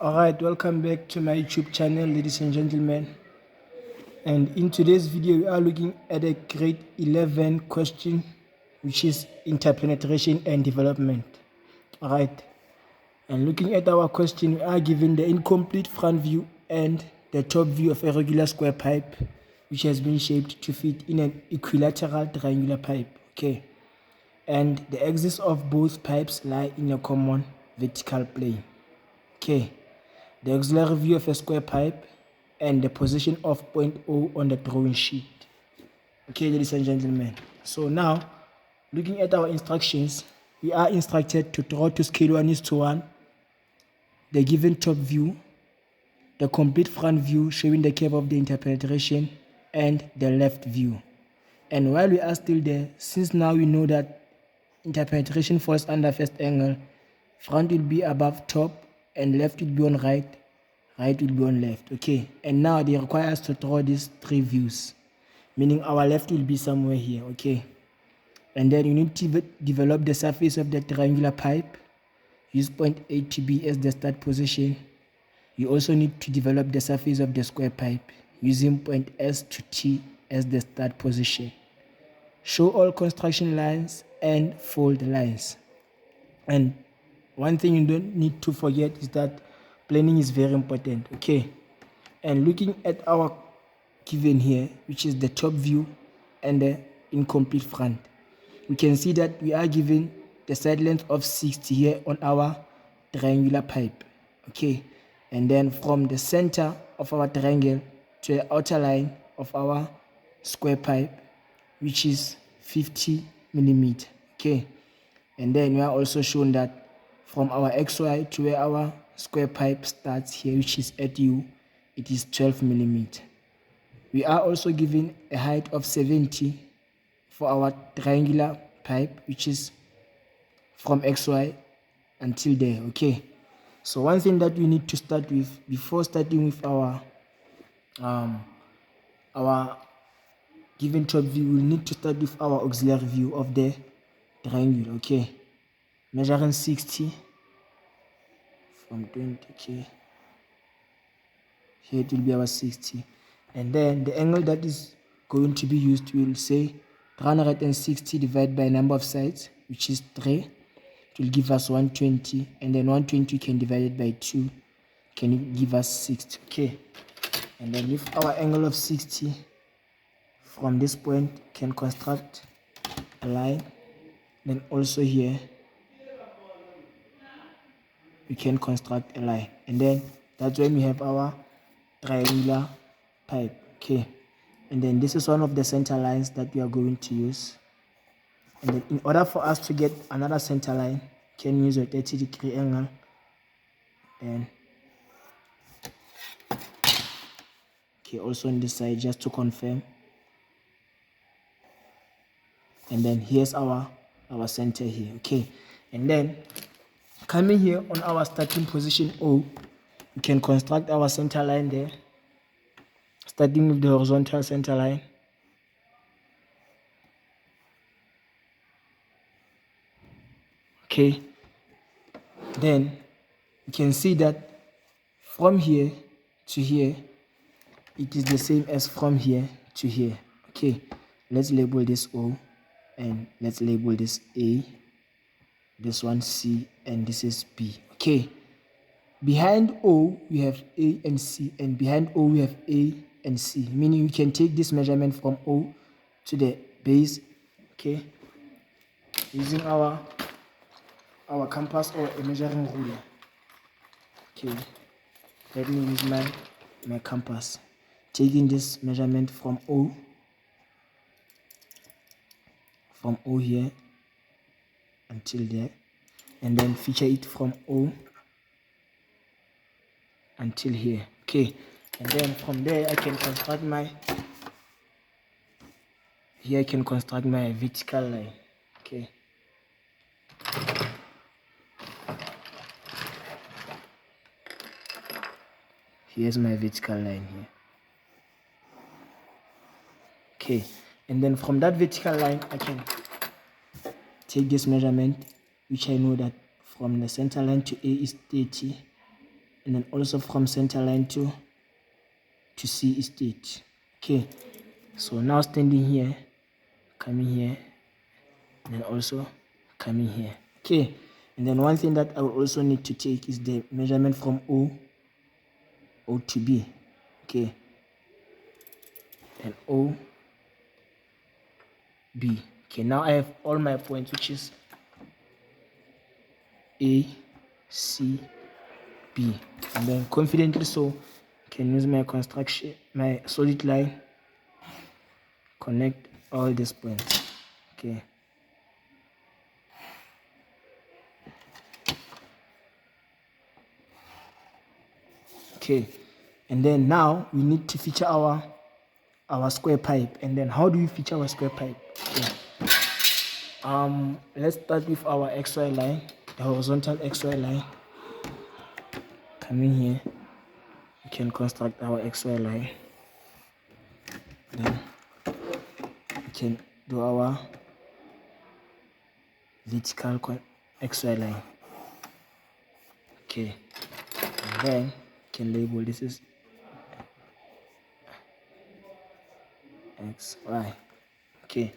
Alright, welcome back to my YouTube channel, ladies and gentlemen. And in today's video, we are looking at a grade 11 question, which is Interpenetration and Development. Alright, and looking at our question, we are given the incomplete front view and the top view of a regular square pipe, which has been shaped to fit in an equilateral triangular pipe. Okay, and the axes of both pipes lie in a common vertical plane. Okay, the auxiliary view of a square pipe and the position of point O on the drawing sheet. Okay, ladies and gentlemen. So now, looking at our instructions, we are instructed to draw to scale 1:1 the given top view, the complete front view showing the curve of the interpenetration, and the left view. And while we are still there, since now we know that interpenetration falls under first angle, front will be above top and left will be on right, right will be on left. Okay, and now they require us to draw these three views, meaning our left will be somewhere here. Okay, and then you need to develop the surface of the triangular pipe. Use point A to B as the start position. You also need to develop the surface of the square pipe using point S to T as the start position. Show all construction lines and fold lines. And one thing you don't need to forget is that planning is very important. Okay, and looking at our given here, which is the top view and the incomplete front, we can see that we are given the side length of 60 here on our triangular pipe. Okay, and then from the center of our triangle to the outer line of our square pipe, which is 50 millimeter. Okay, and then we are also shown that from our XY to where our square pipe starts here, which is at U, it is 12 millimeter. We are also given a height of 70 for our triangular pipe, which is from XY until there. Okay, so one thing that we need to start with before starting with our given top view, we need to start with our auxiliary view of the triangle. Okay, measuring 60 from 20. Okay, here it will be our 60, and then the angle that is going to be used, we will say 360 divided by number of sides, which is 3. It will give us 120, and then 120 can divide it by 2, can give us 60. Okay, and then with our angle of 60, from this point can construct a line. Then also here we can construct a line, and then that's when we have our triangular pipe. Okay, and then this is one of the center lines that we are going to use. And then in order for us to get another center line, can use a 30-degree angle, and okay, also on this side just to confirm. And then here's our center here. Okay, and then coming here on our starting position O, we can construct our center line there, starting with the horizontal center line. Okay, then you can see that from here to here, it is the same as from here to here. Okay, let's label this O, and let's label this A, this one C, and this is B. Okay, behind O we have A and C, and behind O we have A and C, meaning we can take this measurement from O to the base. Okay, using our compass or a measuring ruler. Okay, let me use my compass, taking this measurement from O here until there, and then feature it from O until here. Okay, and then from there I can construct my vertical line. Okay, here's my vertical line here. Okay, and then from that vertical line I can take this measurement, which I know that from the center line to A is 30, and then also from center line to C is 8. Okay, so now standing here, coming here, and then also coming here. Okay, and then one thing that I will also need to take is the measurement from O to B. Okay, and O, B. Okay, now I have all my points, which is A, C, B, and then confidently so can use my construction, my solid line, connect all these points. Okay. Okay, and then now we need to feature our square pipe. And then how do we feature our square pipe? Okay. Let's start with our XY line, the horizontal XY line. Coming here, we can construct our XY line. Then we can do our vertical XY line. Okay, and then we can label this is XY. Okay,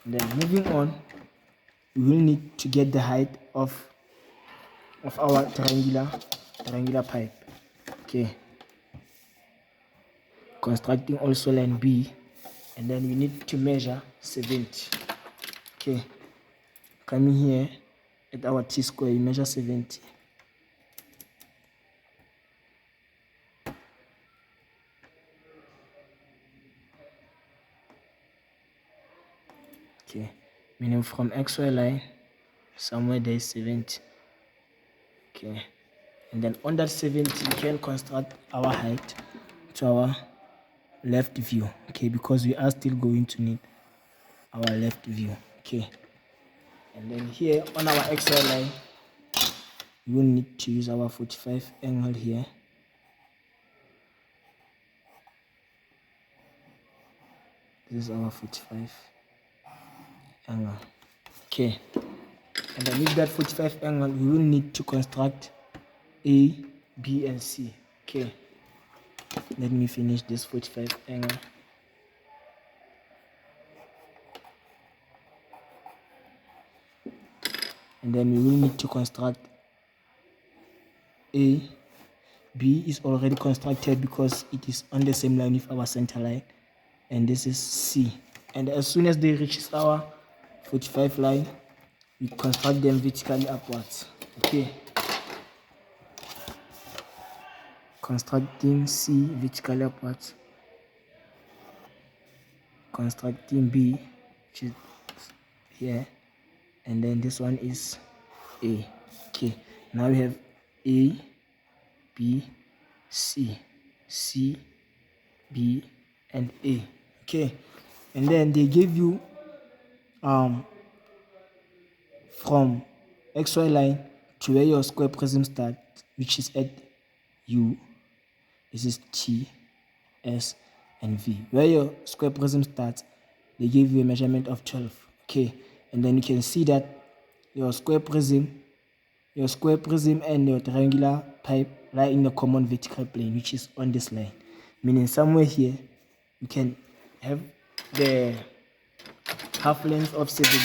and then moving on, we will need to get the height of our triangular pipe. Okay, constructing also line B, and then we need to measure 70. Okay, coming here at our T square, we measure 70. Okay, meaning from XY line, somewhere there is 70. Okay, and then on that 70, we can construct our height to our left view. Okay, because we are still going to need our left view. Okay, and then here on our XY line, we will need to use our 45 angle here. This is our 45 angle. Okay, and then with that 45 angle, we will need to construct A, B, and C. Okay, let me finish this 45 angle. And then we will need to construct A. B is already constructed because it is on the same line with our center line. And this is C. And as soon as they reach our 45 line, we construct them vertically upwards. Okay. Constructing C vertically upwards. Constructing B, which is here. And then this one is A. Okay. Now we have A, B, C, C, B, and A. Okay, and then they give you from XY line to where your square prism starts, which is at U. This is T, S, and V. Where your square prism starts, they give you a measurement of 12. Okay, and then you can see that your square prism and your triangular pipe lie in the common vertical plane, which is on this line. Meaning somewhere here, you can have the half length of 7.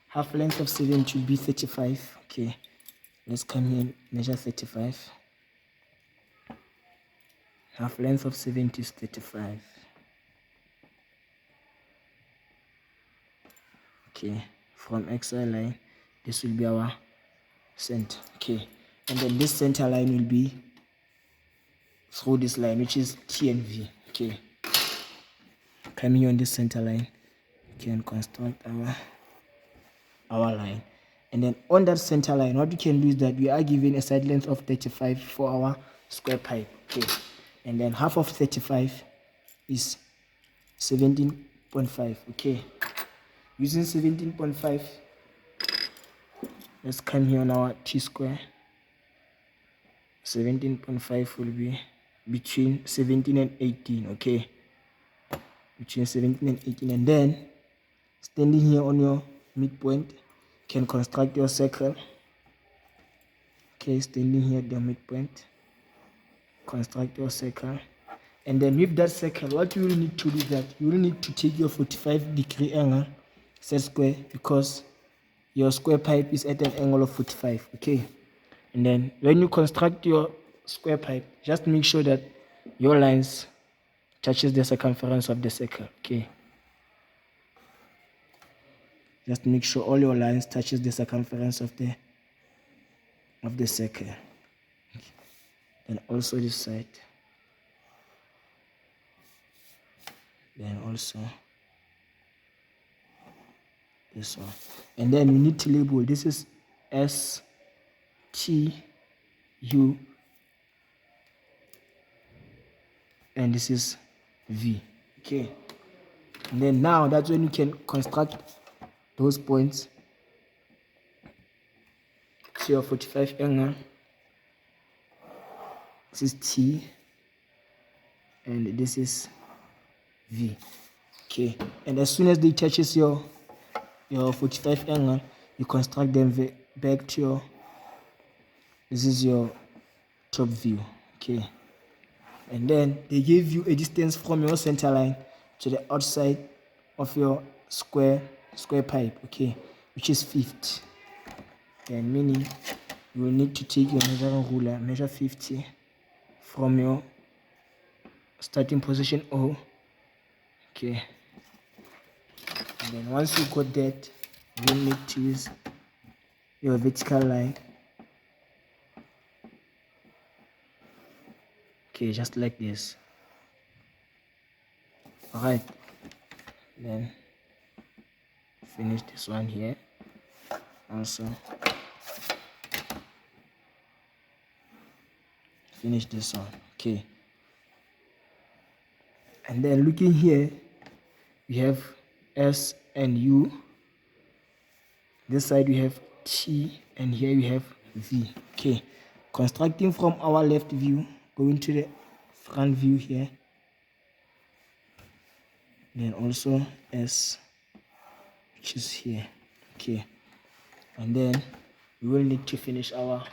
Half length of 7 should be 35. Okay, let's come here and measure 35. Half length of 70 is 35. Okay, from XY line, this will be our center. Okay, and then this center line will be through this line, which is T and V. Okay, coming on this center line, we can construct our line. And then on that center line, what we can do is that we are given a side length of 35 for our square pipe. Okay, and then half of 35 is 17.5. Okay, using 17.5, let's come here on our T square. 17.5 will be between 17 and 18. Okay, between 17 and 18, and then standing here on your midpoint, can construct your circle. Okay, Okay, standing here at the midpoint, construct your circle. And then with that circle, what you will need to do is that you will need to take your 45-degree angle, set square, because your square pipe is at an angle of 45. Okay, and then when you construct your square pipe, just make sure that your lines touches the circumference of the circle. Okay, just make sure all your lines touches the circumference of the circle. And also this side, then also this one. And then you need to label, this is S, T, U, and this is V. Okay, and then now that's when you can construct those points to your 45 angle. This is T and this is V. Okay, and as soon as they touches your 45 angle, you construct them back to your, this is your top view. Okay, and then they give you a distance from your center line to the outside of your square pipe, okay, which is 50. And meaning you will need to take your measuring ruler, measure 50 from your starting position O. Okay, and then once you got that, you will need to use your vertical line. Okay, just like this. Alright, then finish this one here also. Finish this one. Okay, and then looking here, we have S and U. This side we have T, and here we have V. Okay, constructing from our left view, going to the front view here, then also S, which is here. Okay, and then we will need to finish our,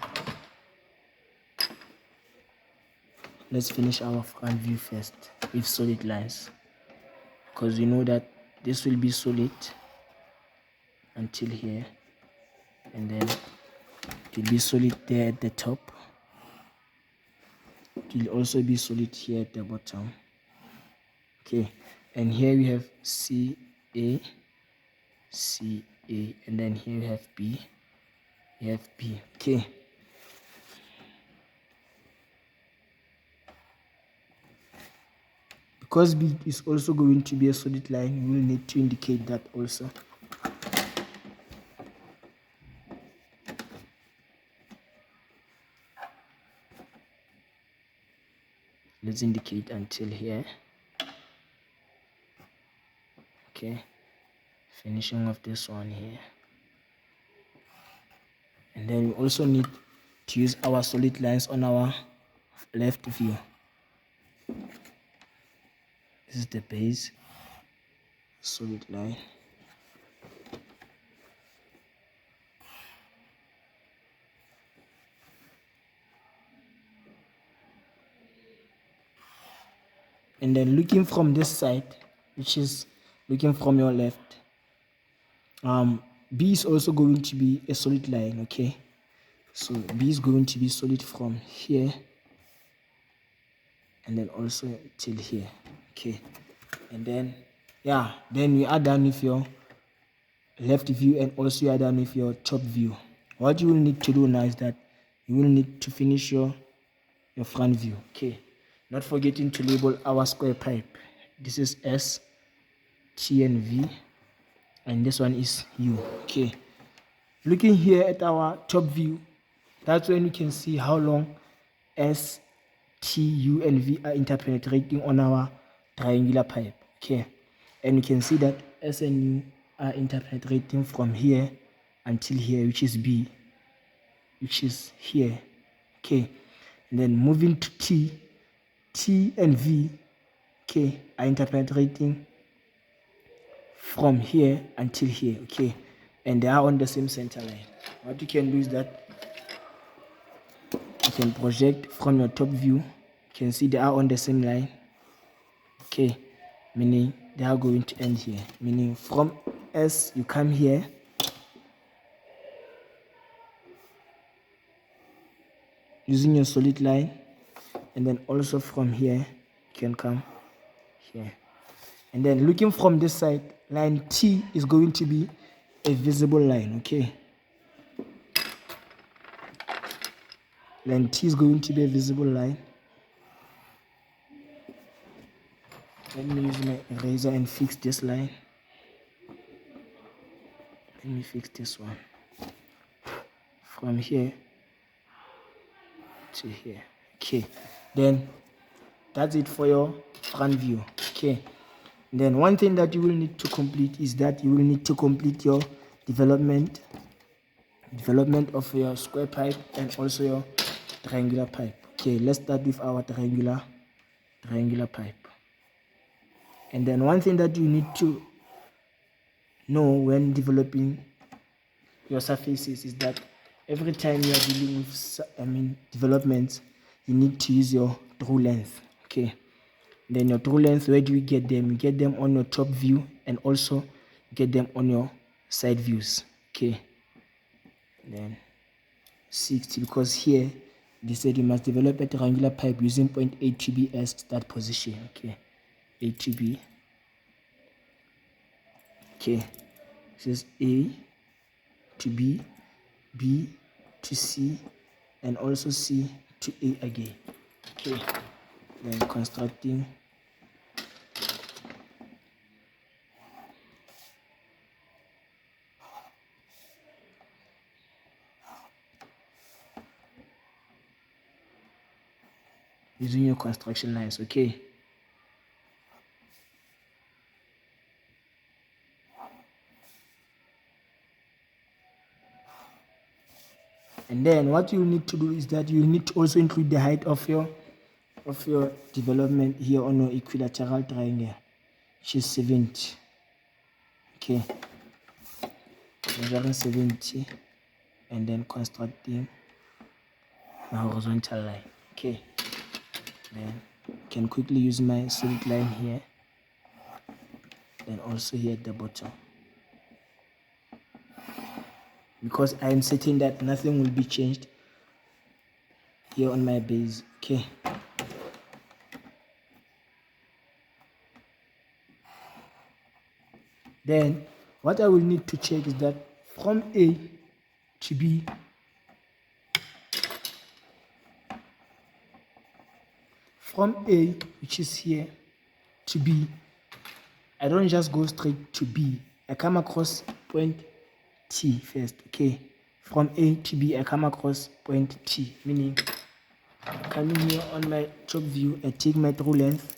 let's finish our front view first with solid lines, because we know that this will be solid until here, and then it will be solid there at the top. It will also be solid here at the bottom. Okay, and here we have C, A, and then here we have B, Okay, because B is also going to be a solid line, we will need to indicate that also. Let's indicate until here. Okay, finishing off this one here, and then we also need to use our solid lines on our left view. This is the base, solid line. And then looking from this side, which is looking from your left, B is also going to be a solid line. Okay, so B is going to be solid from here and then also till here. Okay, and then then we are done with your left view, and also you are done with your top view. What you will need to do now is that you will need to finish your front view. Okay, not forgetting to label our square pipe. This is S, T, and V, and this one is U. Okay, looking here at our top view, that's when you can see how long S, T, U, and V are interpenetrating on our triangular pipe. Okay, and you can see that S and U are interpenetrating from here until here, which is B, which is here. Okay, and then moving to T and V, okay, are interpenetrating from here until here. Okay, and they are on the same center line. What you can do is that can project from your top view. You can see they are on the same line. Okay, meaning they are going to end here. Meaning from S, you come here. Using your solid line. And then also from here, you can come here. And then looking from this side, line T is going to be a visible line, okay? Line T is going to be a visible line. Let me use my eraser and fix this line. Let me fix this one. From here to here. Okay. Then that's it for your front view. Okay. Then one thing that you will need to complete is that you will need to complete your development of your square pipe and also your triangular pipe. Okay, let's start with our triangular pipe. And then one thing that you need to know when developing your surfaces is that every time you are dealing with developments, you need to use your true length. Okay, then your true length, where do you get them? You get them on your top view and also get them on your side views. Okay, then 60, because here they said you must develop a triangular pipe using point A to B as start position. Okay, A to B. Okay, this is A to B, B to C, and also C to A again. Okay, then constructing using your construction lines. Okay, and then what you need to do is that you need to also include the height of your development here on your equilateral triangle, which is 70. Okay, measuring 70 and then constructing a horizontal line. Okay, then I can quickly use my solid line here, then also here at the bottom, because I am certain that nothing will be changed here on my base. Okay, then what I will need to check is that from A to B, from A, which is here, to B, I don't just go straight to B. I come across point T first. Okay, from A to B, I come across point T, meaning coming here on my top view, I take my true length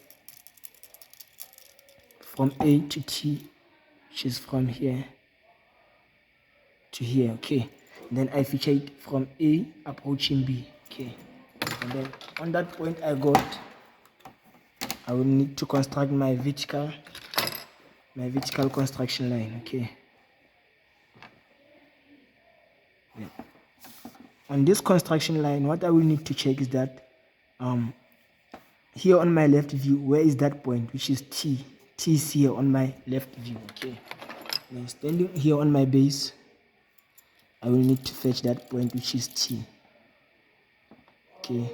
from A to T, which is from here to here. Okay, and then I feature it from A approaching B. Okay, and then on that point I will need to construct my vertical construction line. Okay, then on this construction line, what I will need to check is that here on my left view, where is that point, which is T. T is here on my left view. Okay, then standing here on my base, I will need to fetch that point, which is T. Okay,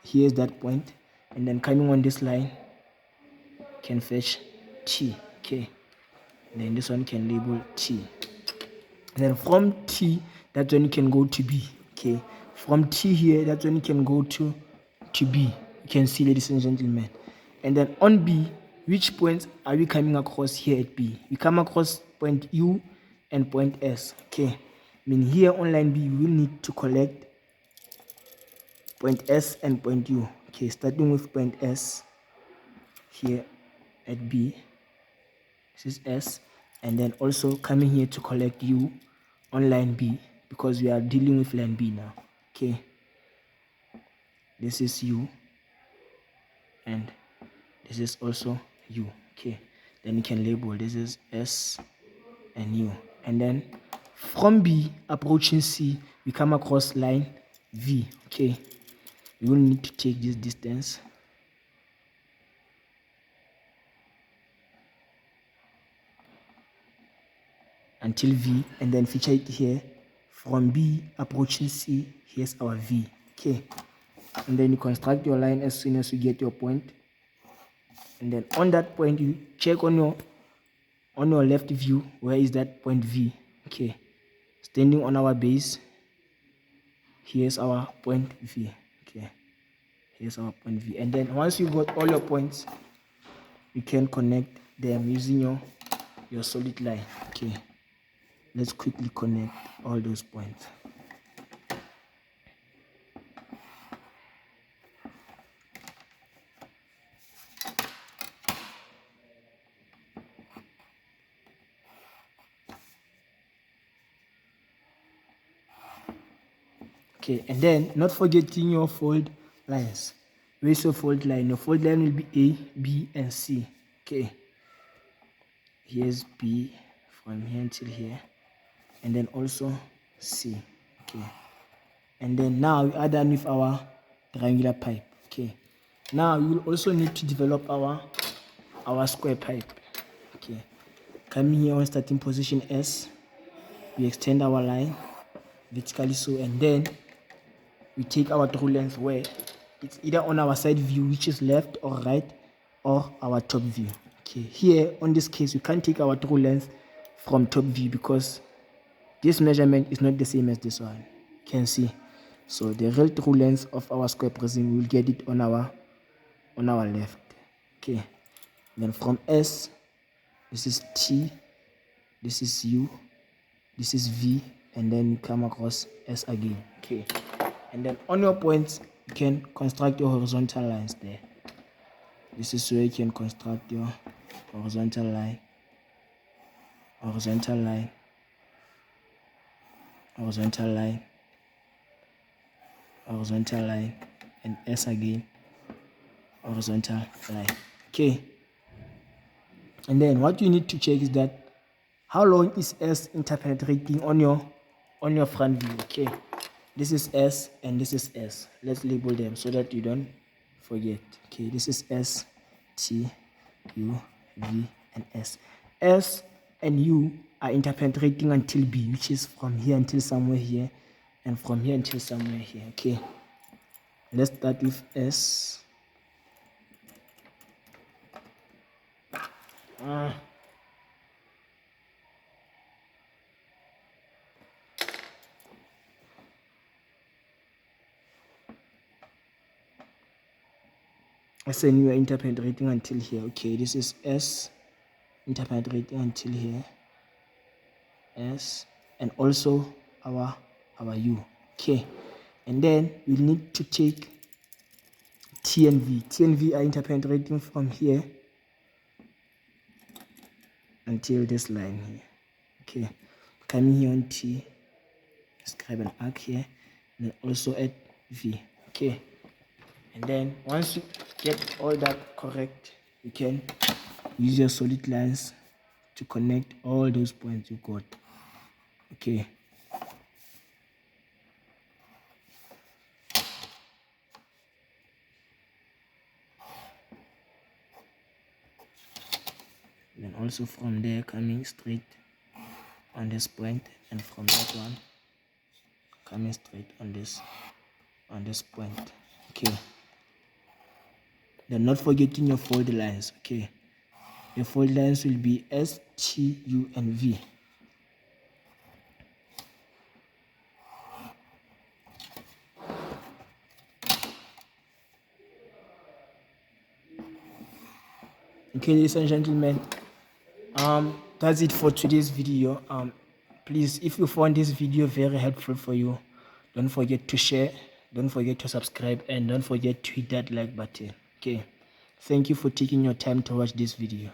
here's that point, and then coming on this line can fetch T. Okay, and then this one can label T. And then from T, that's when you can go to B. Okay, from T here, that's when you can go to B. You can see, ladies and gentlemen. And then on B, which points are we coming across here at B? We come across point U and point S. Okay, I mean here on line B, we will need to collect point S and point U. Okay, starting with point S here at B. This is S, and then also coming here to collect U on line B, because we are dealing with line B now. Okay, this is U and this is also U. Okay, then you can label this is S and U, and then from B approaching C, we come across line V. Okay, we will need to take this distance until V, and then feature it here. From B approaching C, here's our V. Okay, and then you construct your line as soon as you get your point, and then on that point you check on your left view, where is that point V. Okay, standing on our base, here's our point V. Okay, here's our point V, and then once you got all your points, you can connect them using your solid line. Okay, let's quickly connect all those points. Okay, and then not forgetting your fold lines. Where's your fold line? Your fold line will be A, B, and C. Okay, here's B from here until here, and then also C. Okay, and then now we are done with our triangular pipe. Okay, now we will also need to develop our square pipe. Okay, coming here on starting position S, we extend our line vertically so, and then we take our true length where it's either on our side view, which is left or right, or our top view. Okay, here on this case we can't take our true length from top view because this measurement is not the same as this one. You can see, so the real true length of our square prism, we will get it on our left. Okay, then from S, this is T, this is U, this is V, and then you come across S again. Okay, and then on your points you can construct your horizontal lines there. This is where you can construct your horizontal line, horizontal line, horizontal line, horizontal line, and S again, horizontal line. Okay, and then what you need to check is that how long is S interpenetrating on your front view. Okay, this is S and this is S. Let's label them so that you don't forget. Okay, this is S, T, U, V, and S. S and U are interpenetrating until B, which is from here until somewhere here, and from here until somewhere here. Okay, let's start with S. S and U are interpenetrating until here. Okay, this is S interpenetrating until here, S, and also our U. Okay, and then we need to take T and V. T and V are interpenetrating from here until this line here. Okay, coming here on T, describe an arc here, and then also at V. Okay, and then once you get all that correct, you can use your solid lines to connect all those points you got. Okay, then also from there coming straight on this point, and from that one coming straight on this point. Okay, then not forgetting your fold lines. Okay, the fold lines will be S, T, U, and V. Okay, ladies and gentlemen, that's it for today's video. Please, if you found this video very helpful for you, don't forget to share, don't forget to subscribe, and don't forget to hit that like button. Okay, thank you for taking your time to watch this video.